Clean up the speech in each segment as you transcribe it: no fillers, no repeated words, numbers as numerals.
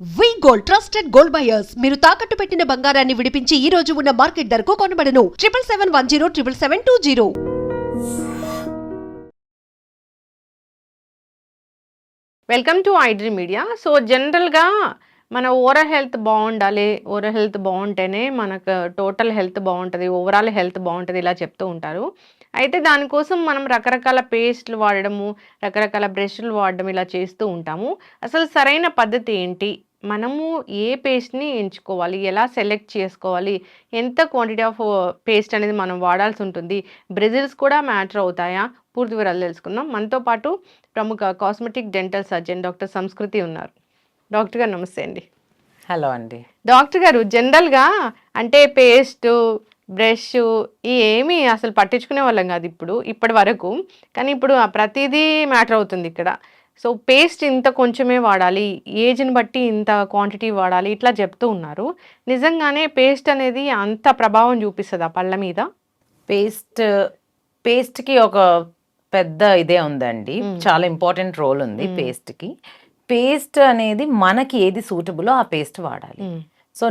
వి gold trusted gold buyers మీరు తాకట్టు పెట్టిన బంగారాన్ని విడిపించి ఈ రోజు ఉన్న మార్కెట్ ధరకు కొనబడను 7771077720. Welcome to iDream media. So జనరల్గా మన ఓవరాల్ హెల్త్ బాగుండాలి, ఓవరాల్ హెల్త్ బాగుంటేనే మనకు టోటల్ హెల్త్ బాగుంటుంది, ఓవరాల్ హెల్త్ బాగుంటుంది ఇలా చెప్తూ ఉంటారు. అయితే దానికోసం మనం రకరకాల పేస్ట్లు వాడడము, రకరకాల బ్రష్లు వాడడం ఇలా చేస్తూ ఉంటాము. అసలు సరైన పద్ధతి ఏంటి, మనము ఏ పేస్ట్ని ఎంచుకోవాలి, ఎలా సెలెక్ట్ చేసుకోవాలి, ఎంత క్వాంటిటీ ఆఫ్ పేస్ట్ అనేది మనం వాడాల్సి ఉంటుంది, బ్రెజిల్స్ కూడా మ్యాటర్ అవుతాయా, పూర్తి వివరాలు తెలుసుకుందాం. మనతో పాటు ప్రముఖ కాస్మెటిక్ డెంటల్ సర్జన్ డాక్టర్ సంస్కృతి ఉన్నారు. డాక్టర్ గారు నమస్తే అండి. హలో అండి. డాక్టర్ గారు, జనరల్గా అంటే పేస్ట్, బ్రష్ ఈ ఏమీ అసలు పట్టించుకునే వాళ్ళం కాదు ఇప్పటి వరకు. కానీ ఇప్పుడు ప్రతిదీ మ్యాటర్ అవుతుంది ఇక్కడ. సో పేస్ట్ ఇంత కొంచెమే వాడాలి, ఏజ్ని బట్టి ఇంత క్వాంటిటీ వాడాలి ఇట్లా చెప్తూ ఉన్నారు. నిజంగానే పేస్ట్ అనేది అంత ప్రభావం చూపిస్తుందా పళ్ళ మీద? పేస్ట్కి ఒక పెద్ద ఇదే ఉందండి, చాలా ఇంపార్టెంట్ రోల్ ఉంది పేస్ట్కి. పేస్ట్ అనేది మనకి ఏది సూటబులో ఆ పేస్ట్ వాడాలి. సో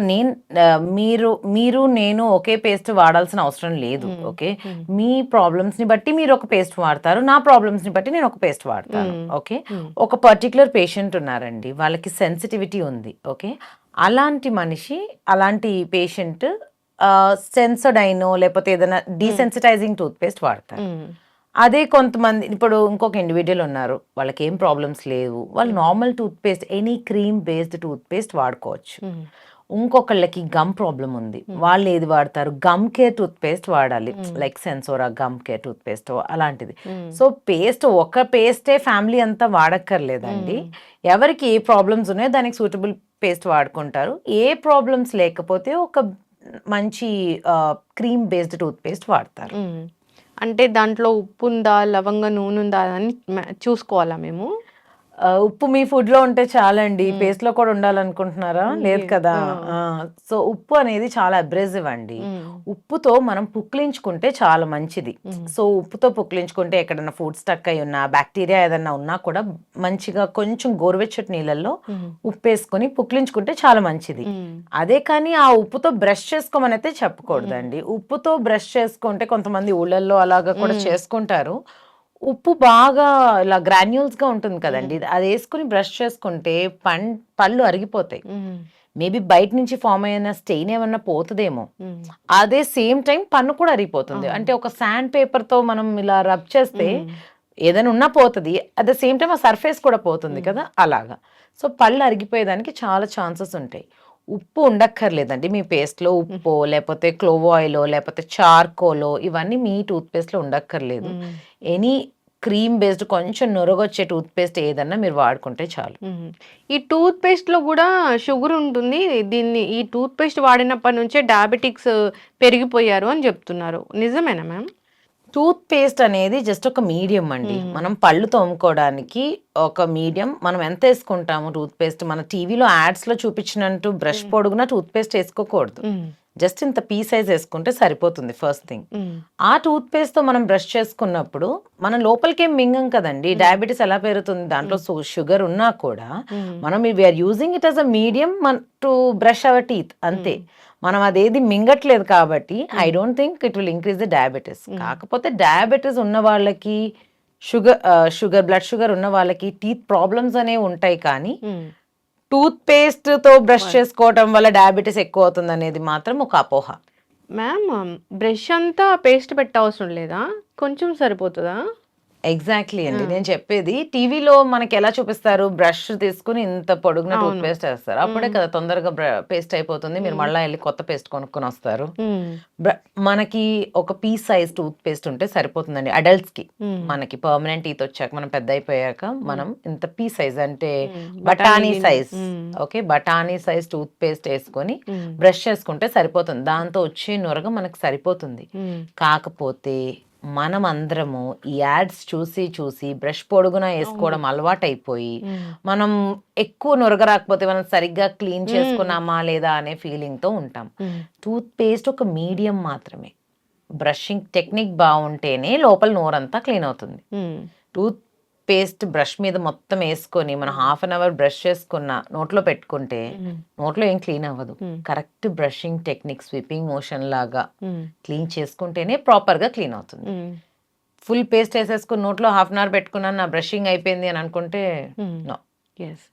మీరు నేను ఒకే పేస్ట్ వాడాల్సిన అవసరం లేదు. ఓకే, మీ ప్రాబ్లమ్స్ని బట్టి మీరు ఒక పేస్ట్ వాడతారు, నా ప్రాబ్లమ్స్ని బట్టి నేను ఒక పేస్ట్ వాడతాను. ఓకే, ఒక పర్టికులర్ పేషెంట్ ఉన్నారండి, వాళ్ళకి సెన్సిటివిటీ ఉంది. ఓకే, అలాంటి పేషెంట్ సెన్సోడైనో లేకపోతే ఏదైనా డీసెన్సిటైజింగ్ టూత్ పేస్ట్ వాడతారు. అదే కొంతమంది, ఇప్పుడు ఇంకొక ఇండివిజువల్ ఉన్నారు, వాళ్ళకి ఏం ప్రాబ్లమ్స్ లేవు, వాళ్ళు normal tooth paste, any cream based tooth paste వాడుకోవచ్చు. ఇంకొకళ్ళకి గమ్ ప్రాబ్లం ఉంది, వాళ్ళు ఏది వాడతారు, గమ్ కేర్ టూత్ పేస్ట్ వాడాలి, లైక్ సెన్సోరా గమ్ కేర్ టూత్ పేస్ట్ అలాంటిది. సో ఒక పేస్టే ఫ్యామిలీ అంతా వాడక్కర్లేదండి. ఎవరికి ఏ ప్రాబ్లమ్స్ ఉన్నాయో దానికి సూటబుల్ పేస్ట్ వాడుకుంటారు. ఏ ప్రాబ్లమ్స్ లేకపోతే ఒక మంచి క్రీమ్ బేస్డ్ టూత్ పేస్ట్ వాడతారు. అంటే దాంట్లో ఉప్పు ఉందా, లవంగ నూనె ఉందా అని చూసుకోవాలా మేము? ఉప్పు మీ ఫుడ్ లో ఉంటే చాలండి, పేస్ట్ లో కూడా ఉండాలనుకుంటున్నారా? లేదు కదా. సో ఉప్పు అనేది చాలా అబ్రేసివ్ అండి. ఉప్పుతో మనం పుక్లించుకుంటే చాలా మంచిది. సో ఉప్పుతో పుక్లించుకుంటే ఎక్కడన్నా ఫుడ్ స్టక్ అయి ఉన్నా, బ్యాక్టీరియా ఏదన్నా ఉన్నా కూడా మంచిగా కొంచెం గోరువెచ్చటి నీళ్ళల్లో ఉప్పు వేసుకొని పుక్లించుకుంటే చాలా మంచిది. అదే కానీ ఆ ఉప్పుతో బ్రష్ చేసుకోమని అయితే చెప్పకూడదండి. ఉప్పుతో బ్రష్ చేసుకుంటే కొంతమంది ఊళ్ళల్లో అలాగా కూడా చేసుకుంటారు. ఉప్పు బాగా ఇలా గ్రాన్యూల్స్ గా ఉంటుంది కదండి, అది వేసుకుని బ్రష్ చేసుకుంటే పళ్ళు అరిగిపోతాయి. మేబీ బయట నుంచి ఫామ్ అయిన స్టెయిన్ ఏమన్నా పోతుందేమో. అదే సేమ్ టైం పన్ను కూడా అరిగిపోతుంది. అంటే ఒక శాండ్ పేపర్ తో మనం ఇలా రబ్ చేస్తే ఏదైనా ఉన్నా పోతుంది, అట్ ద సేమ్ టైం ఆ సర్ఫేస్ కూడా పోతుంది కదా, అలాగా. సో పళ్ళు అరిగిపోయేదానికి చాలా ఛాన్సెస్ ఉంటాయి. ఉప్పు ఉండక్కర్లేదండి మీ పేస్ట్లో. ఉప్పు లేకపోతే క్లోవ్ ఆయిల్ లేకపోతే చార్కోలో ఇవన్నీ మీ టూత్ పేస్ట్లో ఉండక్కర్లేదు. ఎనీ క్రీమ్ బేస్డ్ కొంచెం నొరగొచ్చే టూత్ పేస్ట్ ఏదన్నా మీరు వాడుకుంటే చాలు. ఈ టూత్ పేస్ట్లో కూడా షుగర్ ఉంటుంది. ఈ టూత్ పేస్ట్ వాడినప్పటి నుంచే డయాబెటిక్స్ పెరిగిపోయారు అని చెప్తున్నారు. నిజమేనా మ్యామ్? టూత్ పేస్ట్ అనేది జస్ట్ ఒక మీడియం అండి. మనం పళ్ళు తోముకోవడానికి ఒక మీడియం. మనం ఎంత వేసుకుంటాము టూత్ పేస్ట్, మన టీవీలో యాడ్స్ లో చూపించినట్టు బ్రష్ పొడుగున టూత్ పేస్ట్ వేసుకోకూడదు. జస్ట్ ఇంత పీ సైజ్ వేసుకుంటే సరిపోతుంది. ఫస్ట్ థింగ్, ఆ టూత్ పేస్ట్ తో మనం బ్రష్ చేసుకున్నప్పుడు మనం లోపలికి ఏం మింగం కదండి. డయాబెటీస్ ఎలా పెరుగుతుంది, దాంట్లో షుగర్ ఉన్నా కూడా మనం we're using it as a medium to brush our teeth, అంతే. మనం అదేది మింగట్లేదు కాబట్టి I don't think it will increase the diabetes. కాకపోతే డయాబెటీస్ ఉన్న వాళ్ళకి, బ్లడ్ షుగర్ ఉన్న వాళ్ళకి టీత్ ప్రాబ్లమ్స్ అనేవి ఉంటాయి. కానీ టూత్ పేస్ట్ తో బ్రష్ చేసుకోవటం వల్ల డయాబెటీస్ ఎక్కువ అవుతుంది అనేది మాత్రం ఒక అపోహ. మ్యామ్, బ్రష్ అంతా పేస్ట్ పెట్టవసరం లేదా, కొంచెం సరిపోతుందా? ఎగ్జాక్ట్లీ అండి, నేను చెప్పేది టీవీలో మనకి ఎలా చూపిస్తారు, బ్రష్ తీసుకుని ఇంత పొడుగున టూత్ పేస్ట్ వేస్తారు, అప్పుడే కదా తొందరగా పేస్ట్ అయిపోతుంది, మీరు మళ్ళీ వెళ్ళి కొత్త పేస్ట్ కొనుక్కొని వస్తారు. మనకి ఒక పీస్ సైజ్ టూత్ పేస్ట్ ఉంటే సరిపోతుందండి అడల్ట్స్ కి. మనకి పర్మనెంట్ టీత్ వచ్చాక, మనం పెద్ద అయిపోయాక మనం ఇంత పీ సైజ్ అంటే బఠానీ సైజ్, ఓకే, బఠానీ సైజ్ టూత్ పేస్ట్ వేసుకొని బ్రష్ చేసుకుంటే సరిపోతుంది. దాంతో వచ్చే నొరగ మనకు సరిపోతుంది. కాకపోతే మనం అందరము ఈ యాడ్స్ చూసి చూసి బ్రష్ పొడుగున వేసుకోవడం అలవాటైపోయి, మనం ఎక్కువ నొరగ రాకపోతే మనం సరిగ్గా క్లీన్ చేసుకున్నామా లేదా అనే ఫీలింగ్ తో ఉంటాం. టూత్ పేస్ట్ ఒక మీడియం మాత్రమే. బ్రషింగ్ టెక్నిక్ బాగుంటేనే లోపల నోరంతా క్లీన్ అవుతుంది. టూత్ పేస్ట్ బ్రష్ మీద మొత్తం వేసుకొని మనం హాఫ్ అన్ అవర్ బ్రష్ చేసుకున్న నోట్లో పెట్టుకుంటే నోట్లో ఏం క్లీన్ అవ్వదు. Correct brushing technique sweeping motion లాగా క్లీన్ చేసుకుంటేనే ప్రాపర్ గా క్లీన్ అవుతుంది. ఫుల్ పేస్ట్ వేసేసుకుని నోట్లో హాఫ్ అన్ అవర్ పెట్టుకున్నాను, నా బ్రషింగ్ అయిపోయింది అని అనుకుంటే నో. ఎస్,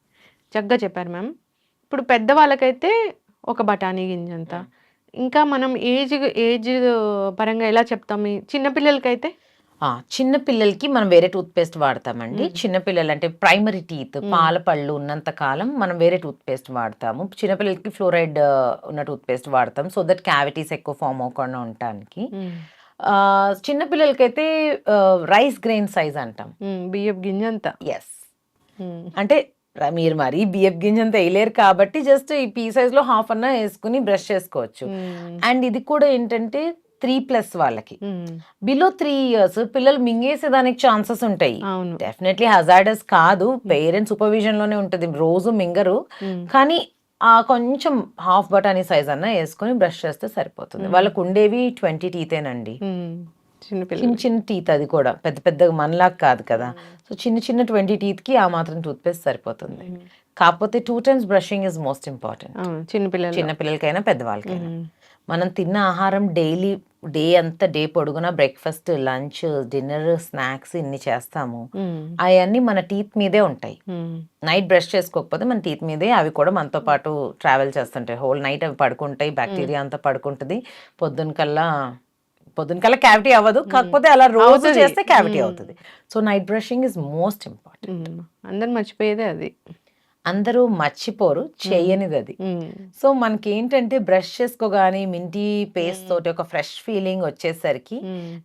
చక్కగా చెప్పారు మ్యామ్. ఇప్పుడు పెద్దవాళ్ళకైతే ఒక బఠానీ గింజంత, ఇంకా మనం ఏజ్ పరంగా ఎలా చెప్తాం? చిన్నపిల్లలకైతే చిన్న పిల్లలకి మనం వేరే టూత్ పేస్ట్ వాడతామండి. చిన్న పిల్లలు అంటే ప్రైమరీ టీత్ పాల పళ్ళు ఉన్నంత కాలం మనం వేరే టూత్ పేస్ట్ వాడతాము. చిన్నపిల్లలకి ఫ్లోరైడ్ ఉన్న టూత్ పేస్ట్ వాడతాం, సో దట్ క్యావిటీస్ ఎక్కువ ఫామ్ అవ్వకుండా ఉండటానికి. చిన్న పిల్లలకైతే రైస్ గ్రెయిన్ సైజ్ అంటాం, బియ్యపు గింజంత. ఎస్, అంటే మీరు మరీ బియ్యపు గింజంత వేయలేరు కాబట్టి జస్ట్ ఈ పీ సైజ్ లో హాఫ్ అన్న వేసుకుని బ్రష్ చేసుకోవచ్చు. అండ్ ఇది కూడా ఏంటంటే 3+ వాళ్ళకి, బిలో 3 years పిల్లలు మింగేసేదానికి ఛాన్సెస్ ఉంటాయి. డెఫినెట్లీ హజార్డస్ కాదు, పేరెంట్స్ సూపర్విజన్ లోనే ఉంటుంది, రోజు మింగరు. కానీ కొంచెం హాఫ్ బటానీ సైజ్ అన్న వేసుకొని బ్రష్ చేస్తే సరిపోతుంది. వాళ్ళకు ఉండేవి 20 టీతేనండి, చిన్న చిన్న టీత్, అది కూడా పెద్ద పెద్దగా మనలాగా కాదు కదా. సో చిన్న 20 టీత్ కి ఆ మాత్రం టూత్ పేస్ట్ సరిపోతుంది. కాకపోతే 2 times brushing is most important, చిన్నపిల్లలకైనా పెద్దవాళ్ళకైనా. మనం తిన్న ఆహారం డైలీ డే పొడుగునా బ్రేక్ఫాస్ట్, లంచ్, డిన్నర్, స్నాక్స్ ఇన్ని చేస్తాము, అవన్నీ మన టీత్ మీదే ఉంటాయి. నైట్ బ్రష్ చేసుకోకపోతే మన టీత్ మీదే అవి కూడా మనతో పాటు ట్రావెల్ చేస్తుంటాయి. హోల్ నైట్ అవి పడుకుంటాయి, బ్యాక్టీరియా అంతా పడుకుంటుంది. పొద్దున కల్లా క్యావిటీ అవ్వదు, కాకపోతే అలా రోజు చేస్తే క్యావిటీ అవుతుంది. So night brushing is most important. అందరు మర్చిపోయేదే అది, అందరూ మర్చిపోరు, చేయనిది అది. సో మనకి ఏంటంటే బ్రష్ చేసుకోగానే మింటీ పేస్ట్ తోటి ఒక ఫ్రెష్ ఫీలింగ్ వచ్చేసరికి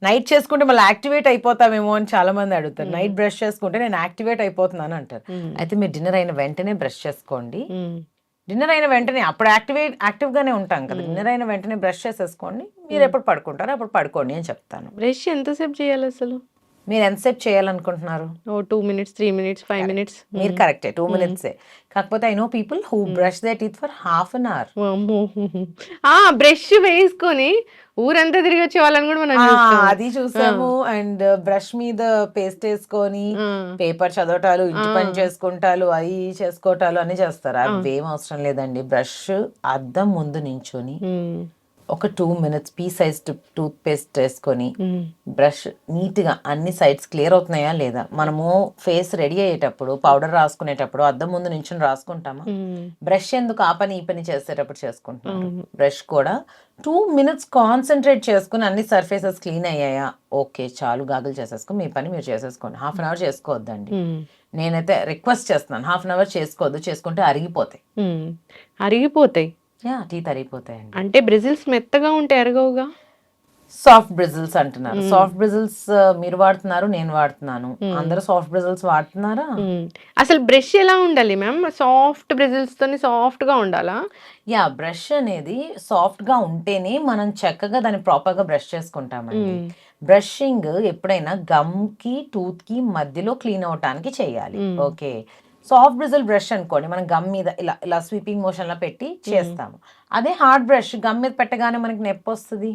నైట్ చేసుకుంటే మళ్ళీ యాక్టివేట్ అయిపోతామేమో అని చాలా మంది అడుగుతారు. నైట్ బ్రష్ చేసుకుంటే నేను యాక్టివేట్ అయిపోతున్నాను అంటారు. అయితే మీరు డిన్నర్ అయిన వెంటనే బ్రష్ చేసుకోండి. డిన్నర్ అయిన వెంటనే అప్పుడు యాక్టివ్ గానే ఉంటాం కదా, డిన్నర్ అయిన వెంటనే బ్రష్ చేసేసుకోండి. మీరు ఎప్పుడు పడుకుంటారో అప్పుడు పడుకోండి అని చెప్తాను. బ్రష్ ఎంతసేపు చేయాలి అసలు? మీరు ఎంతసేపు చేయాలనుకుంటున్నారు? 2 minutes, 3 minutes, 5 minutes. మీరు కరెక్టే, 2 minutes. కాకపోతే I know people who brush their teeth for half an hour. Brush వేసుకొని ఊరంతా తిరిగి వచ్చే వాళ్ళని కూడా మనం చూస్తాం. అది చూసాము. అండ్ బ్రష్ మీద పేస్ట్ వేసుకొని పేపర్ చదవటాలు, ఇంటి పని చేసుకుంటాలు, అవి చేసుకోవటాలు అన్ని చేస్తారు. అవి ఏం అవసరం లేదండి. బ్రష్ అద్దం ముందు నించొని ఒక 2 minutes pea size toothpaste వేసుకొని బ్రష్ నీట్ గా అన్ని సైడ్స్ క్లియర్ అవుతున్నాయా లేదా, మనము ఫేస్ రెడీ అయ్యేటప్పుడు పౌడర్ రాసుకునేటప్పుడు అద్దం ముందు నించుని రాసుకుంటామా? బ్రష్ ఎందుకు ఆ పని ఈ పని చేసేటప్పుడు చేసుకుంటాం. బ్రష్ కూడా 2 minutes కాన్సన్ట్రేట్ చేసుకుని అన్ని సర్ఫేసెస్ క్లీన్ అయ్యాయా, ఓకే చాలు, గాగులు చేసేసుకుని మీ పని మీరు చేసేసుకోండి. హాఫ్ అన్ అవర్ చేసుకోవద్దండి. నేనైతే రిక్వెస్ట్ చేస్తున్నాను, హాఫ్ అన్ అవర్ చేసుకోవద్దు. చేసుకుంటే అరిగిపోతాయి, టీత్ అరిగిపోతాయండి. అంటే బ్రిజిల్స్ మెత్తగా ఉంటే అరగవుగా. సాఫ్ట్ బ్రిజిల్స్ అంటున్నారు. సాఫ్ట్ బ్రిజిల్స్ మీరు వాడుతున్నారు, నేను వాడుతున్నాను. అందరూ సాఫ్ట్ బ్రిజిల్స్ వాడుతున్నారా? అసలు బ్రష్ ఎలా ఉండాలి మ్యామ్? సాఫ్ట్ బ్రిజిల్స్ తోని సాఫ్ట్ గా ఉండాలా? బ్రష్ అనేది సాఫ్ట్ గా ఉంటేనే మనం చక్కగా దాన్ని ప్రాపర్ గా బ్రష్ చేసుకుంటామండి. బ్రషింగ్ ఎప్పుడైనా గమ్ కి టూత్ కి మధ్యలో క్లీన్ అవటానికి చేయాలి. ఓకే, సాఫ్ట్ బ్రిజిల్ బ్రష్ అనుకోండి, మనం గమ్ మీద ఇలా స్వీపింగ్ మోషన్ లా పెట్టి చేస్తాము. అదే హార్డ్ బ్రష్ గమ్ మీద పెట్టగానే మనకి నొప్పి వస్తుంది,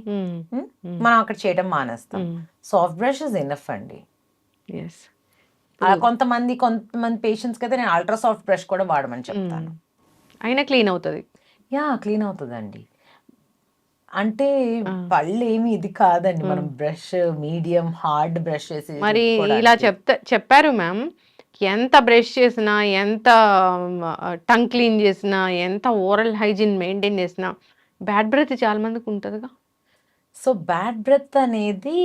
మనం అక్కడ చేయడం మానేస్తాం. సాఫ్ట్ బ్రష్ ఇస్ ఎనఫ్ అండి. కొంతమంది పేషెంట్స్ కి అయితే నేను అల్ట్రా సాఫ్ట్ బ్రష్ కూడా వాడమని చెప్తాను. అయినా క్లీన్ అవుతుంది. క్లీన్ అవుతుందండి. అంటే పళ్ళు ఏమి ఇది కాదండి, మనం బ్రష్ మీడియం హార్డ్ బ్రష్ చేసి. మరి ఇలా చెప్పారు మ్యామ్, ఎంత బ్రష్ చేసినా, ఎంత టంగ్ క్లీన్ చేసినా, ఎంత ఓరల్ హైజీన్ మెయింటైన్ చేసినా బ్యాడ్ బ్రెత్ చాలా మందికి ఉంటుందిగా. సో బ్యాడ్ బ్రెత్ అనేది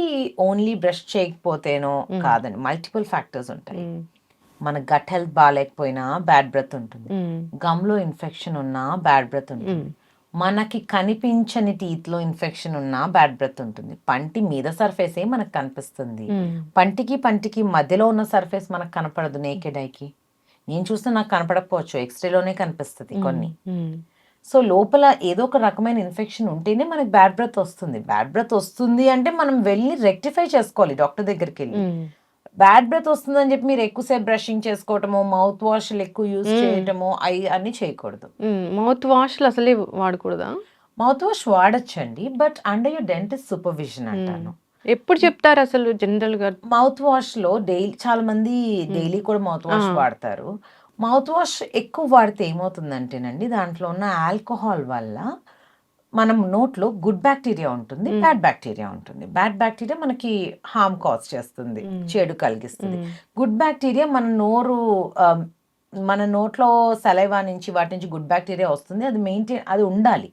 ఓన్లీ బ్రష్ చేయకపోతేనో కాదండి, మల్టిపుల్ ఫ్యాక్టర్స్ ఉంటాయి. మన గట్ హెల్త్ బాగాలేకపోయినా బ్యాడ్ బ్రెత్ ఉంటుంది, గమ్లో ఇన్ఫెక్షన్ ఉన్నా బ్యాడ్ బ్రెత్ ఉంటుంది, మనకి కనిపించని టీత్ లో ఇన్ఫెక్షన్ ఉన్నా బ్యాడ్ బ్రెత్ ఉంటుంది. పంటి మీద సర్ఫేసే మనకు కనిపిస్తుంది, పంటికి మధ్యలో ఉన్న సర్ఫేస్ మనకు కనపడదు నేకెడ్ ఐకి. నేను చూస్తే నాకు కనపడకపోవచ్చు, ఎక్స్రేలోనే కనిపిస్తుంది కొన్ని. సో లోపల ఏదో ఒక రకమైన ఇన్ఫెక్షన్ ఉంటేనే మనకి బ్యాడ్ బ్రెత్ వస్తుంది. బ్యాడ్ బ్రెత్ వస్తుంది అంటే మనం వెళ్ళి రెక్టిఫై చేసుకోవాలి డాక్టర్ దగ్గరికి వెళ్ళి. బ్యాడ్ బ్రెత్ వస్తుందని చెప్పి మీరు ఎక్కువసేపు బ్రషింగ్ చేసుకోవటము, మౌత్ వాష్లు ఎక్కువ యూజ్ చేయటము, అన్ని చేయకూడదు. మౌత్ వాష్లు అసలే వాడకూడదా? మౌత్ వాష్ వాడచ్చండి, but under your dentist supervision అంటాను. ఎప్పుడు చెప్తారు అసలు జనరల్ గా? మౌత్ వాష్ లో డైలీ చాలా మంది డైలీ కూడా మౌత్ వాష్ ఆ. వాడతారు. మౌత్ వాష్ ఎక్కువ వాడితే ఏమవుతుందంటేనండి, దాంట్లో ఉన్న ఆల్కహాల్ వల్ల మనం నోట్లో గుడ్ బ్యాక్టీరియా ఉంటుంది, బ్యాడ్ బ్యాక్టీరియా ఉంటుంది. బ్యాడ్ బ్యాక్టీరియా మనకి హార్మ్ కాజ్ చేస్తుంది, చెడు కలిగిస్తుంది. గుడ్ బ్యాక్టీరియా మన నోట్లో సలైవా నుంచి వాటి నుంచి గుడ్ బ్యాక్టీరియా వస్తుంది, అది ఉండాలి.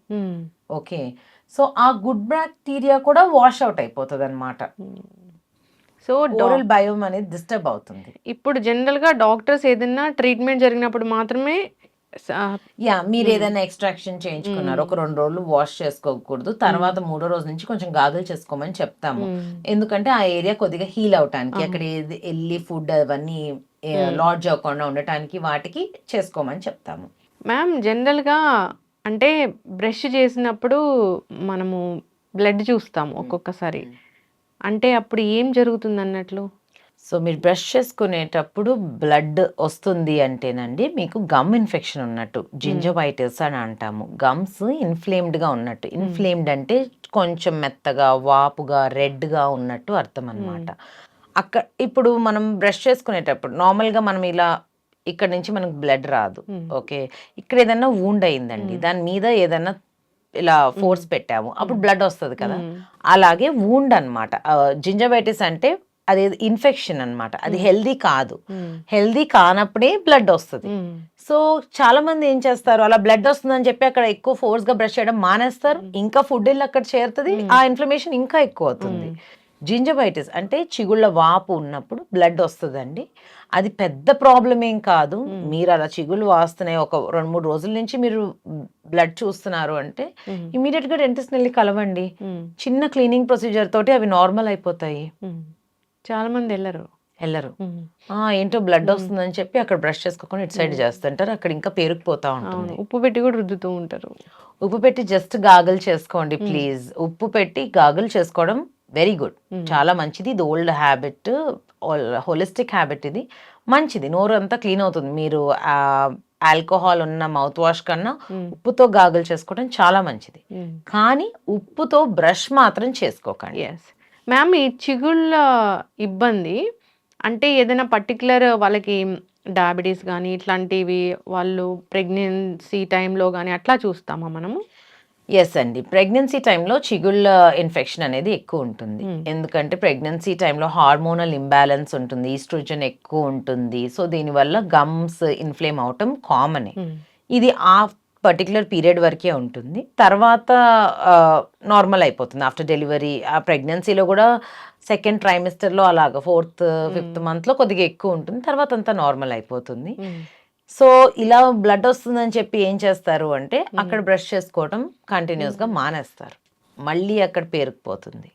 ఓకే, సో ఆ గుడ్ బ్యాక్టీరియా కూడా వాష్ అవుట్ అయిపోతుంది అనమాట. సో ఓరల్ బయోమ్ అనేది డిస్టర్బ్ అవుతుంది. ఇప్పుడు జనరల్ గా డాక్టర్స్ ఏదైనా ట్రీట్మెంట్ జరిగినప్పుడు మాత్రమే మీరు ఏదైనా ఎక్స్ట్రాక్షన్ చేయించుకున్నారు, ఒక 2 రోజులు వాష్ చేసుకోకూడదు, తర్వాత 3వ రోజు నుంచి కొంచెం గాగులు చేసుకోమని చెప్తాము. ఎందుకంటే ఆ ఏరియా కొద్దిగా హీల్ అవటానికి, అక్కడ వెళ్ళి ఫుడ్ అవన్నీ లాడ్జ్ అవ్వకుండా ఉండటానికి వాటికి చేసుకోమని చెప్తాము. మ్యామ్ జనరల్ గా అంటే బ్రష్ చేసినప్పుడు మనము బ్లడ్ చూస్తాము ఒక్కొక్కసారి, అంటే అప్పుడు ఏం జరుగుతుంది అన్నట్లు? సో మీరు బ్రష్ చేసుకునేటప్పుడు బ్లడ్ వస్తుంది అంటేనండి మీకు గమ్ ఇన్ఫెక్షన్ ఉన్నట్టు, జింజవైటిస్ అని అంటాము. గమ్స్ ఇన్ఫ్లేమ్డ్గా ఉన్నట్టు. ఇన్ఫ్లేమ్డ్ అంటే కొంచెం మెత్తగా, వాపుగా, రెడ్గా ఉన్నట్టు అర్థం అనమాట. ఇప్పుడు మనం బ్రష్ చేసుకునేటప్పుడు నార్మల్గా మనం ఇలా ఇక్కడ నుంచి మనకు బ్లడ్ రాదు. ఓకే, ఇక్కడ ఏదైనా వూండ్ అయిందండి, దాని మీద ఏదైనా ఇలా ఫోర్స్ పెట్టాము, అప్పుడు బ్లడ్ వస్తుంది కదా. అలాగే వూండ్ అనమాట. జింజవైటిస్ అంటే అది ఇన్ఫెక్షన్ అన్నమాట, అది హెల్దీ కాదు. హెల్దీ కానప్పుడే బ్లడ్ వస్తుంది. సో చాలా మంది ఏం చేస్తారు, అలా బ్లడ్ వస్తుందని చెప్పి అక్కడ ఎక్కువ ఫోర్స్ గా బ్రష్ చేయడం మానేస్తారు, ఇంకా ఫుడ్ వెళ్ళి అక్కడ చేరుతుంది, ఆ ఇన్ఫ్లమేషన్ ఇంకా ఎక్కువ అవుతుంది. జింజవైటిస్ అంటే చిగుళ్ళ వాపు ఉన్నప్పుడు బ్లడ్ వస్తుందండి. అది పెద్ద ప్రాబ్లం ఏం కాదు. మీరు అలా చిగుళ్ళు వాస్తున్నాయి, ఒక 2-3 రోజుల నుంచి మీరు బ్లడ్ చూస్తున్నారు అంటే ఇమీడియట్ గా డెంటిస్ట్ వెళ్ళి కలవండి. చిన్న క్లీనింగ్ ప్రొసీజర్ తోటి అవి నార్మల్ అయిపోతాయి. చాలా మంది వెళ్ళరు. ఏంటో బ్లడ్ వస్తుందని చెప్పి అక్కడ బ్రష్ చేసుకోకుండా ఇటు సైడ్ చేస్తుంటారు, అక్కడ ఇంకా పేరుకుపోతా ఉంటుంది. ఉప్పు పెట్టి కూడా రుద్దుతూ ఉంటారు. ఉప్పు పెట్టి జస్ట్ గాగుల్ చేసుకోండి ప్లీజ్. ఉప్పు పెట్టి గాగుల్ చేసుకోవడం వెరీ గుడ్, చాలా మంచిది. ఇది ఓల్డ్ హ్యాబిట్, హోలిస్టిక్ హ్యాబిట్, ఇది మంచిది. నోరు అంతా క్లీన్ అవుతుంది. మీరు ఆల్కహాల్ ఉన్న మౌత్ వాష్ కన్నా ఉప్పుతో గాగుల్ చేసుకోవడం చాలా మంచిది. కానీ ఉప్పుతో బ్రష్ మాత్రం చేసుకోకండి. ఎస్ మ్యామ్, ఈ చిగుళ్ళ ఇబ్బంది అంటే ఏదైనా పర్టికులర్ వాళ్ళకి డయాబెటీస్ కానీ ఇట్లాంటివి వాళ్ళు ప్రెగ్నెన్సీ టైంలో కానీ అట్లా చూస్తామా మనము? ఎస్ అండి, ప్రెగ్నెన్సీ టైంలో చిగుళ్ళ ఇన్ఫెక్షన్ అనేది ఎక్కువ ఉంటుంది. ఎందుకంటే ప్రెగ్నెన్సీ టైంలో హార్మోనల్ ఇంబ్యాలెన్స్ ఉంటుంది, ఈస్ట్రోజన్ ఎక్కువ ఉంటుంది. సో దీనివల్ల గమ్స్ ఇన్ఫ్లేమ్ అవటం కామనే. ఇది ఆ పర్టికులర్ పీరియడ్ వరకే ఉంటుంది, తర్వాత నార్మల్ అయిపోతుంది ఆఫ్టర్ డెలివరీ. ఆ ప్రెగ్నెన్సీలో కూడా సెకండ్ ట్రైమిస్టర్లో అలాగా 4th 5th మంత్లో కొద్దిగా ఎక్కువ ఉంటుంది, తర్వాత అంతా నార్మల్ అయిపోతుంది. సో ఇలా బ్లడ్ వస్తుందని చెప్పి ఏం చేస్తారు అంటే అక్కడ బ్రష్ చేసుకోవటం కంటిన్యూస్గా మానేస్తారు, మళ్ళీ అక్కడ పేరుకుపోతుంది.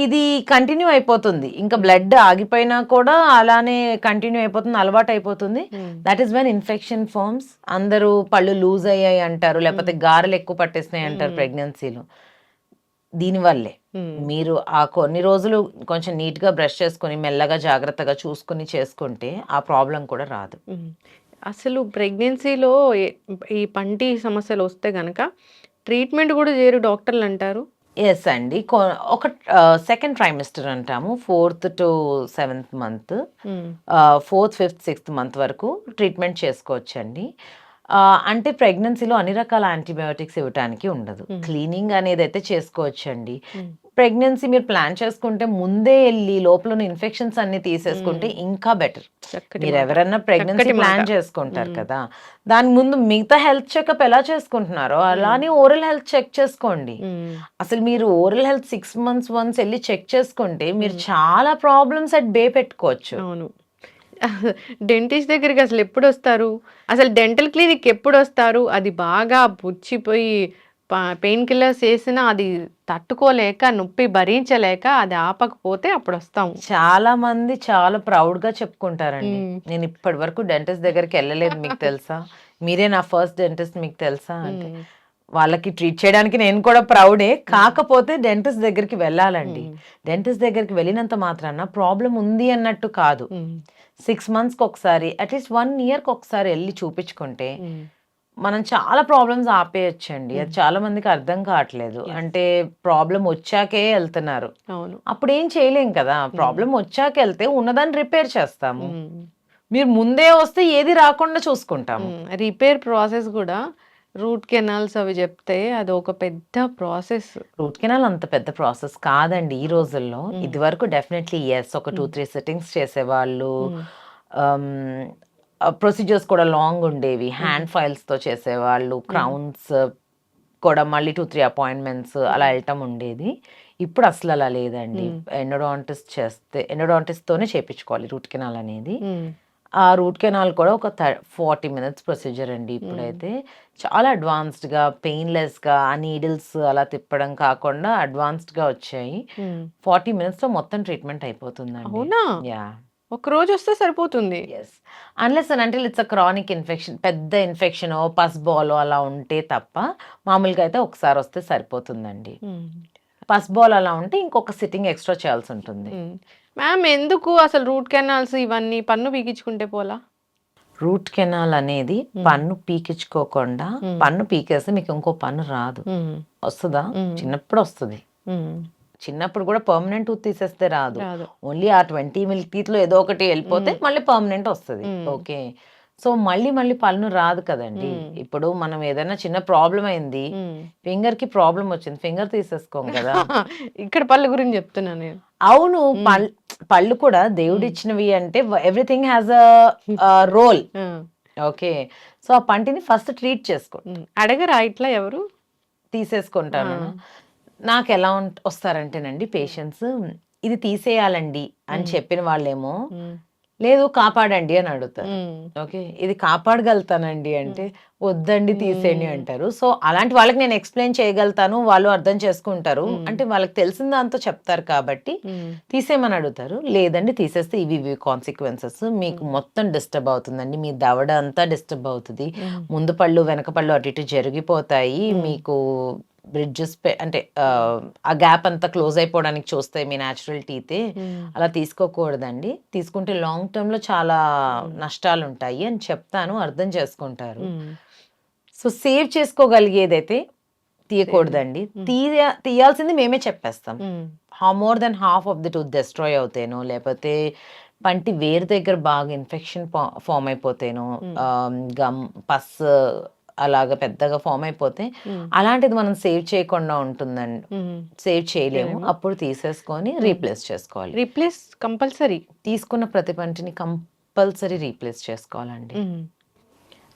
ఇది కంటిన్యూ అయిపోతుంది, ఇంకా బ్లడ్ ఆగిపోయినా కూడా అలానే కంటిన్యూ అయిపోతుంది, అలవాటు అయిపోతుంది. That is when infection forms. అందరూ పళ్ళు లూజ్ అయ్యాయి అంటారు, లేకపోతే గారెలు ఎక్కువ పట్టేసినాయి అంటారు ప్రెగ్నెన్సీలో. దీనివల్లే మీరు ఆ కొన్ని రోజులు కొంచెం నీట్గా బ్రష్ చేసుకుని మెల్లగా జాగ్రత్తగా చూసుకుని చేసుకుంటే ఆ ప్రాబ్లం కూడా రాదు. అసలు ప్రెగ్నెన్సీలో ఈ పంటి సమస్యలు వస్తే గనక ట్రీట్మెంట్ కూడా చేయరు డాక్టర్లు అంటారు. ఎస్ అండి, ఒక సెకండ్ ట్రైమిస్టర్ అంటాము, 4th to 7th month, 4th 5th 6th month వరకు ట్రీట్మెంట్ చేసుకోవచ్చండి. అంటే ప్రెగ్నెన్సీలో అన్ని రకాల యాంటీబయోటిక్స్ ఇవ్వడానికి ఉండదు, క్లీనింగ్ అనేది అయితే చేసుకోవచ్చండి. ప్రెగ్నెన్సీ మీరు ప్లాన్ చేసుకుంటే ముందే వెళ్ళి లోపల ఇన్ఫెక్షన్స్ అన్ని తీసేసుకుంటే ఇంకా బెటర్. మీరు ఎవరన్నా ప్రెగ్నెన్సీ ప్లాన్ చేసుకుంటారు కదా, దాని ముందు మిగతా హెల్త్ చెకప్ ఎలా చేసుకుంటున్నారో అలానే ఓరల్ హెల్త్ చెక్ చేసుకోండి. అసలు మీరు ఓరల్ హెల్త్ 6 months వన్స్ వెళ్ళి చెక్ చేసుకుంటే మీరు చాలా ప్రాబ్లమ్స్ అట్ బే పెట్టుకోవచ్చు. అవును, డెంటిస్ట్ దగ్గరికి అసలు ఎప్పుడు వస్తారు, అసలు డెంటల్ క్లినిక్ ఎప్పుడు వస్తారు? అది బాగా పుచ్చిపోయి పెయిన్ కిల్లర్స్ వేసినా అది తట్టుకోలేక, నొప్పి భరించలేక అది ఆపకపోతే అప్పుడు వస్తాము. చాలా మంది చాలా ప్రౌడ్ గా చెప్పుకుంటారండి, నేను ఇప్పటి వరకు డెంటిస్ట్ దగ్గరికి వెళ్ళలేదు, మీకు తెలుసా, మీరే నా ఫస్ట్ డెంటిస్ట్, మీకు తెలుసా అంటే వాళ్ళకి ట్రీట్ చేయడానికి నేను కూడా ప్రౌడే. కాకపోతే డెంటిస్ట్ దగ్గరికి వెళ్ళాలండి. డెంటిస్ట్ దగ్గరికి వెళ్ళినంత మాత్రాన ప్రాబ్లం ఉంది అన్నట్టు కాదు. 6 monthsకి ఒకసారి, అట్లీస్ట్ 1 yearకి ఒకసారి వెళ్ళి చూపించుకుంటే మనం చాలా ప్రాబ్లమ్స్ ఆపేయొచ్చండి. అది చాలా మందికి అర్థం కావట్లేదు. అంటే ప్రాబ్లం వచ్చాకే వెళ్తున్నారు. అవును. అప్పుడు ఏం చేయలేం కదా! ప్రాబ్లం వచ్చాక వెళ్తే ఉన్నదాన్ని రిపేర్ చేస్తాము. హ్మ్. మీరు ముందే వస్తే ఏది రాకుండా చూసుకుంటాము. రిపేర్ ప్రాసెస్ కూడా రూట్ కెనాల్స్ అవి చెప్తే అది ఒక పెద్ద ప్రాసెస్. రూట్ కెనాల్ అంత పెద్ద ప్రాసెస్ కాదండి ఈ రోజుల్లో. ఇదివరకు డెఫినెట్లీ యెస్. ఒక 2, 3 సిట్టింగ్స్ చేసేవాళ్ళు. ప్రొసీజర్స్ కూడా లాంగ్ ఉండేవి. హ్యాండ్ ఫైల్స్‌తో చేసేవాళ్ళు. క్రౌన్స్ కూడా మళ్ళీ 2, 3 అపాయింట్మెంట్స్ అలా వెళ్ళటం ఉండేది. ఇప్పుడు అసలు అలా లేదండి. ఎండోడాంటిస్ట్‌తోనే చేపించుకోవాలి రూట్ కెనాల్ అనేది. ఆ రూట్ కెనాల్ కూడా ఒక 40 మినిట్స్ ప్రొసీజర్ అండి ఇప్పుడైతే. చాలా అడ్వాన్స్డ్‌గా, పెయిన్‌లెస్‌గా ఆ నీడిల్స్ అలా తిప్పడం కాకుండా అడ్వాన్స్డ్‌గా వచ్చాయి. 40 మినిట్స్‌లో మొత్తం ట్రీట్మెంట్ అయిపోతుందండి. అవునా? యాహ్! ఒక రోజు వస్తే సరిపోతుంది. Yes. Unless and until it's a chronic infection. పెద్ద ఇన్ఫెక్షనో, పస్ బాలో అలా ఉంటే తప్ప మామూలుగా అయితే ఒకసారి వస్తే సరిపోతుందండి. పస్ బాల్ అలా ఉంటే ఇంకొక సిట్టింగ్ ఎక్స్ట్రా చేయాల్సి ఉంటుంది. మ్యామ్ ఎందుకు అసలు రూట్ కెనాల్స్ ఇవన్నీ పన్ను పీకించుకుంటే పోలా? రూట్ కెనాల్ అనేది పన్ను పీకించుకోకుండా పన్ను పీకేస్తే మీకు ఇంకో పన్ను రాదు. వస్తదా? చిన్నప్పుడు వస్తది. చిన్నప్పుడు కూడా పర్మనెంట్ టూత్ తీసేస్తే రాదు. ఓన్లీ ఆ 20 మిల్క్ టీత్ లో ఏదో ఒకటి వెళ్ళిపోతే మళ్ళీ పర్మనెంట్ వస్తది. ఓకే. సో మళ్ళీ మళ్ళీ పన్ను రాదు కదండి. ఇప్పుడు మనం ఏదైనా చిన్న ప్రాబ్లం అయింది, ఫింగర్ కి ప్రాబ్లం వచ్చింది, ఫింగర్ తీసేసుకోం కదా. ఇక్కడ పళ్ళు గురించి చెప్తున్నా నేను. అవును, పళ్ళు కూడా దేవుడిచ్చినవి అంటే everything has a role. Okay. So ఆ పంటిని ఫస్ట్ ట్రీట్ చేసుకో. అడగరా ఇట్లా ఎవరు? తీసేసుకుంటాను. నాకు ఎలా వస్తారంటేనండి పేషెంట్స్, ఇది తీసేయాలండి అని చెప్పిన వాళ్ళేమో లేదు కాపాడండి అని అడుగుతారు. ఓకే. ఇది కాపాడగలుగుతానండి అంటే వద్దండి తీసేయండి అంటారు. సో అలాంటి వాళ్ళకి నేను ఎక్స్ప్లెయిన్ చేయగలుగుతాను, వాళ్ళు అర్థం చేసుకుంటారు. అంటే వాళ్ళకి తెలిసిన దాంతో చెప్తారు కాబట్టి తీసేయమని అడుగుతారు. లేదండి తీసేస్తే ఇవి కాన్సిక్వెన్సెస్, మీకు మొత్తం డిస్టర్బ్ అవుతుందండి, మీ దవడ అంతా డిస్టర్బ్ అవుతుంది, ముందు పళ్ళు వెనక పళ్ళు అటు ఇటు జరిగిపోతాయి, మీకు బ్రిడ్జెస్ అంటే ఆ గ్యాప్ అంతా క్లోజ్ అయిపోవడానికి చూస్తాయి మీ న్యాచురల్ టీతే. అలా తీసుకోకూడదండి, తీసుకుంటే లాంగ్ టర్మ్ లో చాలా నష్టాలు ఉంటాయి అని చెప్తాను, అర్థం చేసుకుంటారు. So save చేసుకోగలిగేదైతే తీయకూడదండి. తీయాల్సింది మేమే చెప్పేస్తాం. More than half of the tooth destroy అవుతేనో, లేకపోతే పంటి వేరు దగ్గర బాగా ఇన్ఫెక్షన్ ఫామ్ అయిపోతేనో, గమ్ పస్ అలాగా పెద్దగా ఫామ్ అయిపోతే అలాంటిది మనం సేవ్ చేయకుండా ఉంటుందండి. సేవ్ చేయలేము, అప్పుడు తీసేసుకొని రీప్లేస్ చేసుకోవాలి. Replace compulsory. తీసుకున్న ప్రతి పంటిని కంపల్సరీ రీప్లేస్ చేసుకోవాలండి.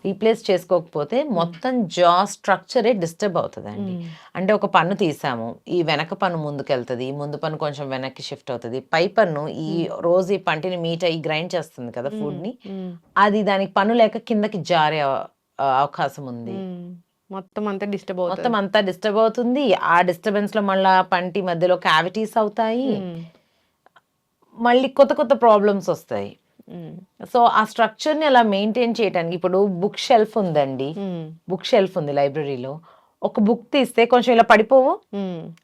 రీప్లేస్ చేసుకోకపోతే మొత్తం జా స్ట్రక్చరే డిస్టర్బ్ అవుతుందండి. అంటే ఒక పన్ను తీసాము, ఈ వెనక పన్ను ముందుకెళ్తుంది, ముందు పన్ను కొంచెం వెనక్కి షిఫ్ట్ అవుతుంది, పై పన్ను ఈ రోజు ఈ పంటిని మీట్ అయ్యి గ్రైండ్ చేస్తుంది కదా ఫుడ్ ని, అది దానికి పన్ను లేక కిందకి జారే అవకాశం ఉంది. మొత్తం అంతా డిస్టర్బ్ అవుతుంది. ఆ డిస్టర్బెన్స్ లో మళ్ళీ పంటి మధ్యలో క్యావిటీస్ అవుతాయి, మళ్ళీ కొత్త కొత్త ప్రాబ్లమ్స్ వస్తాయి. సో ఆ స్ట్రక్చర్ ని అలా మెయింటైన్ చేయడానికి, ఇప్పుడు బుక్ షెల్ఫ్ ఉందండి, బుక్ షెల్ఫ్ ఉంది లైబ్రరీలో, ఒక బుక్ తీస్తే కొంచెం ఇలా పడిపోవు,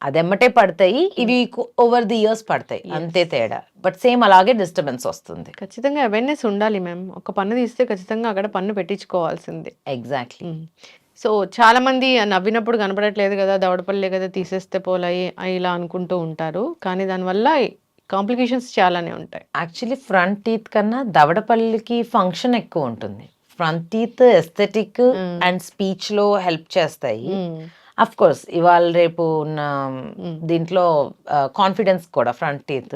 అది ఎమ్మటే పడతాయి, ఇవి ఓవర్ ది ఇయర్స్ పడతాయి, అంతే తేడా. బట్ సేమ్ అలాగే డిస్టర్బెన్స్ వస్తుంది. ఖచ్చితంగా అవేర్నెస్ ఉండాలి మ్యామ్. ఒక పన్ను తీస్తే ఖచ్చితంగా అక్కడ పన్ను పెట్టించుకోవాల్సిందే. ఎగ్జాక్ట్లీ. సో చాలా మంది నవ్వినప్పుడు కనపడట్లేదు కదా, దవడపల్లే కదా తీసేస్తే పోలాయి ఇలా అనుకుంటూ ఉంటారు, కానీ దానివల్ల కాంప్లికేషన్స్ చాలానే ఉంటాయి. యాక్చువల్లీ ఫ్రంట్ టీత్ కన్నా దవడపల్లికి ఫంక్షన్ ఎక్కువ ఉంటుంది. Front teeth aesthetic and speech లో హెల్ప్ చేస్తాయి. అఫ్ కోర్స్ ఇవాళ రేపు ఉన్న దీంట్లో కాన్ఫిడెన్స్ కూడా front teeth.